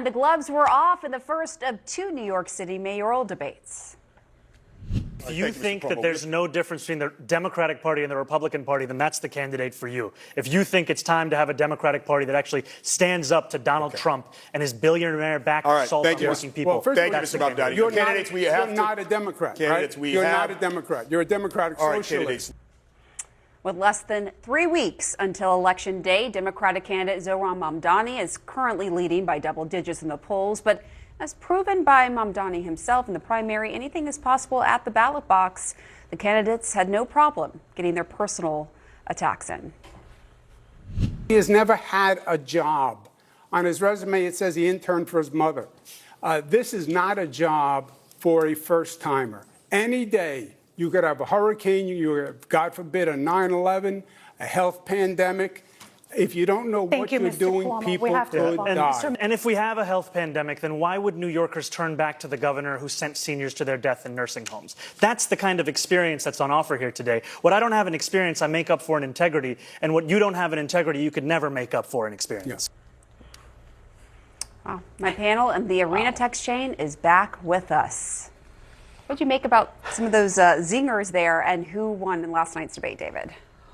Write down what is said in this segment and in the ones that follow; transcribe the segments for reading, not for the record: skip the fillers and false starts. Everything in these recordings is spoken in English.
the gloves were off in the first of two New York City mayoral debates. If you think that there's no difference between the Democratic Party and the Republican Party, then that's the candidate for you. If you think it's time to have a Democratic Party that actually stands up to Donald Trump and his billionaire-backed assault on working people, well, first thank you, Mr. Mamdani. You're not a Democrat, candidates right? we You're have not a Democrat. You're a Democratic socialist. With less than 3 weeks until Election Day, Democratic candidate Zohran Mamdani is currently leading by double digits in the polls. But as proven by Mamdani himself in the primary, anything is possible at the ballot box. The candidates had no problem getting their personal attacks in. He has never had a job. On his resume, it says he interned for his mother. This is not a job for a first-timer. Any day, you could have a hurricane, you have, God forbid, a 9/11, a health pandemic. If you don't know what you're doing, people could die. And if we have a health pandemic, then why would New Yorkers turn back to the governor who sent seniors to their death in nursing homes? That's the kind of experience that's on offer here today. What I don't have in experience, I make up for in integrity. And what you don't have in integrity, you could never make up for in experience. Wow. My panel and the Arena text chain is back with us. What did you make about some of those zingers there and who won in last night's debate, David?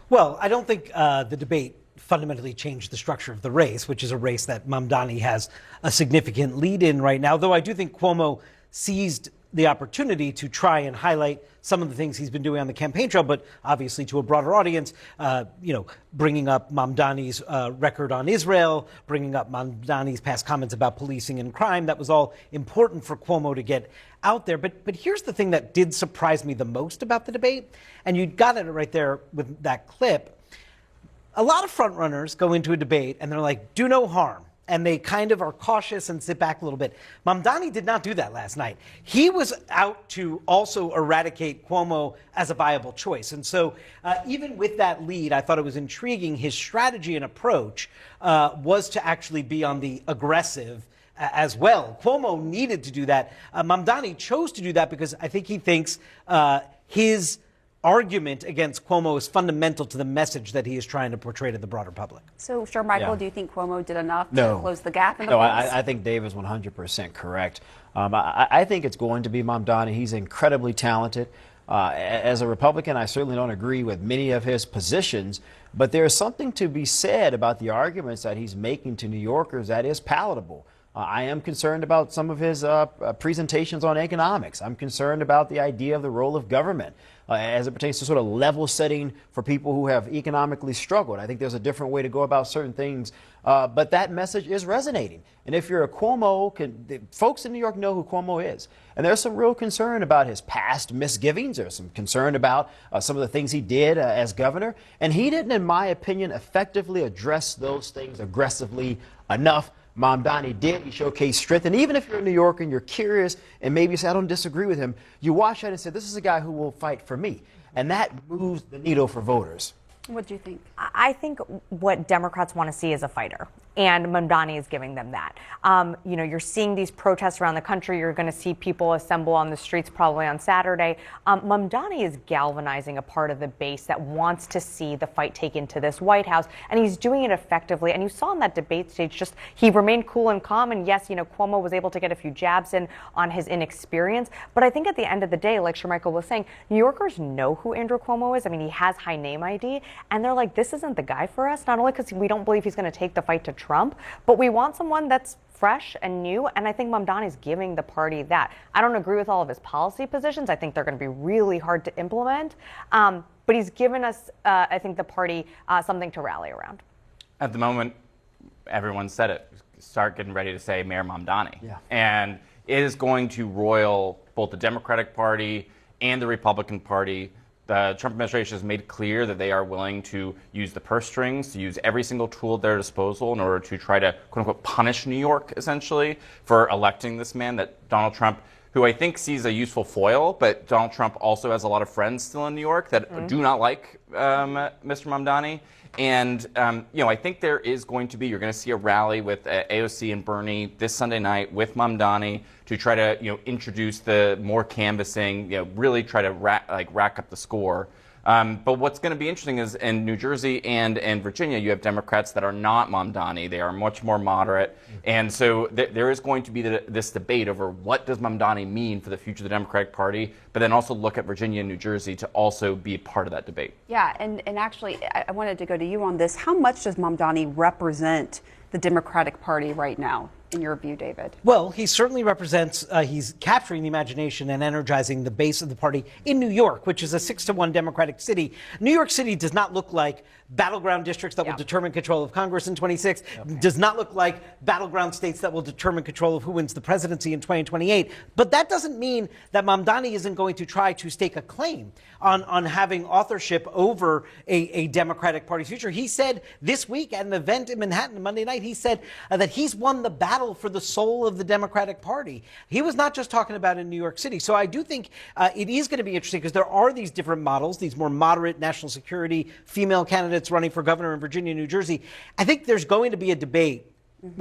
Well, I don't think the debate fundamentally changed the structure of the race, which is a race that Mamdani has a significant lead in right now, though I do think Cuomo seized the opportunity to try and highlight some of the things he's been doing on the campaign trail, but obviously to a broader audience, bringing up Mamdani's record on Israel, bringing up Mamdani's past comments about policing and crime. That was all important for Cuomo to get out there. But here's the thing that did surprise me the most about the debate, and you got it right there with that clip. A lot of frontrunners go into a debate and they're like, do no harm. And they kind of are cautious and sit back a little bit. Mamdani did not do that last night. He was out to also eradicate Cuomo as a viable choice. And so even with that lead, I thought it was intriguing. His strategy and approach was to actually be on the aggressive as well. Cuomo needed to do that. Mamdani chose to do that because I think he thinks his argument against Cuomo is fundamental to the message that he is trying to portray to the broader public. So, Sir Michael, do you think Cuomo did enough to close the gap in the polls? polls? I think Dave is 100% correct. I think it's going to be Mamdani. He's incredibly talented. As a Republican, I certainly don't agree with many of his positions, but there's something to be said about the arguments that he's making to New Yorkers that is palatable. I am concerned about some of his presentations on economics. I'm concerned about the idea of the role of government as it pertains to sort of level setting for people who have economically struggled. I think there's a different way to go about certain things, but that message is resonating. And if you're a Cuomo, folks in New York know who Cuomo is. And there's some real concern about his past misgivings. There's some concern about some of the things he did as governor. And he didn't, in my opinion, effectively address those things aggressively enough. Mamdani did. He showcased strength. And even if you're a New Yorker and you're curious and maybe you say, I don't disagree with him, you watch that and say, this is a guy who will fight for me. And that moves the needle for voters. What do you think? I think what Democrats want to see is a fighter. And Mamdani is giving them that. You're seeing these protests around the country. You're going to see people assemble on the streets probably on Saturday. Mamdani is galvanizing a part of the base that wants to see the fight taken to this White House. And he's doing it effectively. And you saw on that debate stage, he remained cool and calm. And yes, Cuomo was able to get a few jabs in on his inexperience. But I think at the end of the day, like Shermichael was saying, New Yorkers know who Andrew Cuomo is. I mean, he has high name ID. And they're like, this isn't the guy for us, not only because we don't believe he's going to take the fight to Trump, but we want someone that's fresh and new. And I think Mamdani's giving the party that. I don't agree with all of his policy positions. I think they're going to be really hard to implement. But he's given us, I think, the party something to rally around. At the moment, everyone said it. Start getting ready to say Mayor Mamdani. Yeah. And it is going to roil both the Democratic Party and the Republican Party. The Trump administration has made clear that they are willing to use the purse strings, to use every single tool at their disposal in order to try to, quote unquote, punish New York, essentially, for electing this man that Donald Trump, who I think sees a useful foil, but Donald Trump also has a lot of friends still in New York that do not like Mr. Mamdani. And, I think there is going to be, you're going to see a rally with AOC and Bernie this Sunday night with Mamdani to try to, introduce the more canvassing, really try to rack up the score. But what's going to be interesting is in New Jersey and Virginia, you have Democrats that are not Mamdani. They are much more moderate. And so there is going to be this debate over what does Mamdani mean for the future of the Democratic Party, but then also look at Virginia and New Jersey to also be part of that debate. Yeah, and actually, I wanted to go to you on this. How much does Mamdani represent the Democratic Party right now, in your view, David? Well, he certainly represents, he's capturing the imagination and energizing the base of the party in New York, which is a 6-1 Democratic city. New York City does not look like battleground districts that will determine control of Congress in 26, does not look like battleground states that will determine control of who wins the presidency in 2028. But that doesn't mean that Mamdani isn't going to try to stake a claim on having authorship over a Democratic Party's future. He said this week at an event in Manhattan Monday night, he said that he's won the battle for the soul of the Democratic Party. He was not just talking about in New York City. So I do think it is going to be interesting because there are these different models, these more moderate national security female candidates running for governor in Virginia and New Jersey. I think there's going to be a debate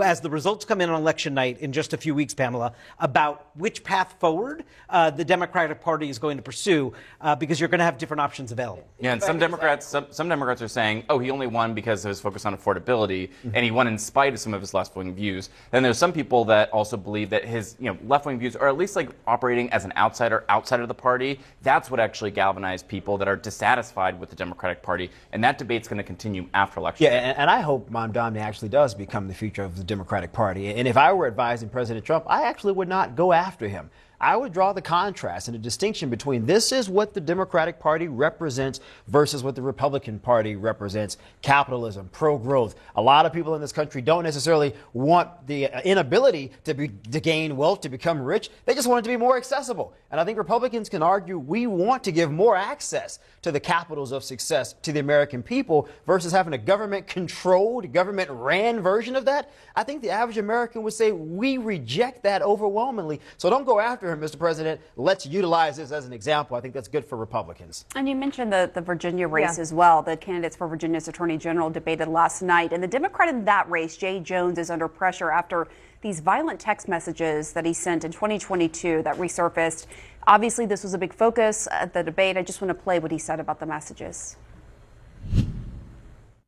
as the results come in on election night in just a few weeks, Pamela, about which path forward the Democratic Party is going to pursue, because you're going to have different options available. Yeah, and some Democrats are saying, oh, he only won because of his focus on affordability, and he won in spite of some of his left-wing views. Then there's some people that also believe that his left-wing views are at least like operating as an outsider outside of the party. That's what actually galvanized people that are dissatisfied with the Democratic Party, and that debate's going to continue after election. Yeah, and I hope Mamdani actually does become the future of the Democratic Party. And if I were advising President Trump, I actually would not go after him. I would draw the contrast and the distinction between this is what the Democratic Party represents versus what the Republican Party represents: capitalism, pro-growth. A lot of people in this country don't necessarily want the inability to gain wealth, to become rich. They just want it to be more accessible. And I think Republicans can argue we want to give more access to the capitals of success to the American people versus having a government-controlled, government-ran version of that. I think the average American would say we reject that overwhelmingly. So don't go after him, Mr. President. Let's utilize this as an example. I think that's good for Republicans. And you mentioned the Virginia race as well. The candidates for Virginia's Attorney General debated last night. And the Democrat in that race, Jay Jones, is under pressure after these violent text messages that he sent in 2022 that resurfaced. Obviously, this was a big focus at the debate. I just want to play what he said about the messages.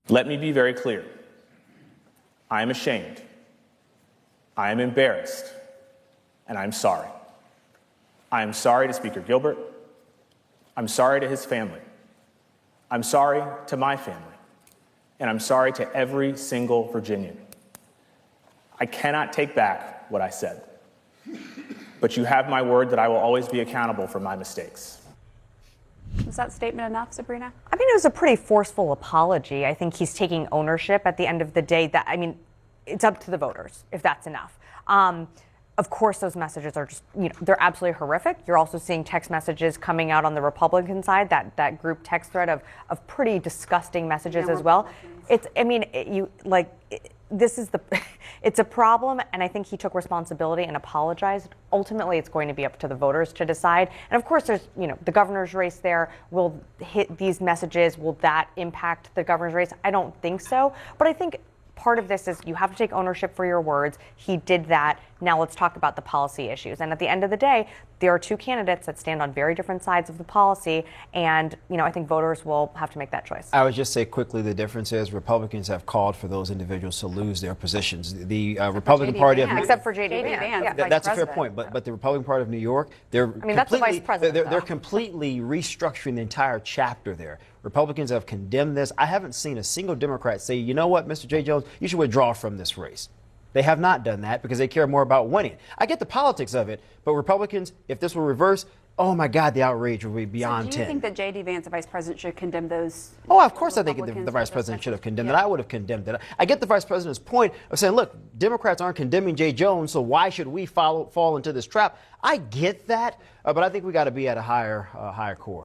Let me be very clear. I am ashamed. I am embarrassed. And I'm sorry. I am sorry to Speaker Gilbert. I'm sorry to his family. I'm sorry to my family. And I'm sorry to every single Virginian. I cannot take back what I said. But you have my word that I will always be accountable for my mistakes. Was that statement enough, Sabrina? I mean, it was a pretty forceful apology. I think he's taking ownership at the end of the day. That, I mean, it's up to the voters if that's enough. Of course, those messages are just, they're absolutely horrific. You're also seeing text messages coming out on the Republican side, that group text thread of pretty disgusting messages as well. It's, I mean, this is it's a problem, and I think he took responsibility and apologized. Ultimately, it's going to be up to the voters to decide. And of course, there's, the governor's race there. Will hit these messages, will that impact the governor's race? I don't think so. But I think part of this is you have to take ownership for your words. He did that. Now let's talk about the policy issues. And at the end of the day, there are two candidates that stand on very different sides of the policy. And, I think voters will have to make that choice. I would just say quickly, the difference is Republicans have called for those individuals to lose their positions. The Republican Party of New York, except for J.D. Vance. That's a fair point. But the Republican Party of New York, that's the vice president. They're completely restructuring the entire chapter there. Republicans have condemned this. I haven't seen a single Democrat say, you know what, Mr. J. Jones, you should withdraw from this race. They have not done that because they care more about winning. I get the politics of it, but Republicans, if this were reversed, oh my God, the outrage would be beyond 10. Do you think that J.D. Vance, the vice president, should condemn those? Oh, of course I think the vice president should have condemned it. I would have condemned it. I get the vice president's point of saying, look, Democrats aren't condemning Jay Jones, so why should we fall into this trap? I get that, but I think we got to be at a higher core.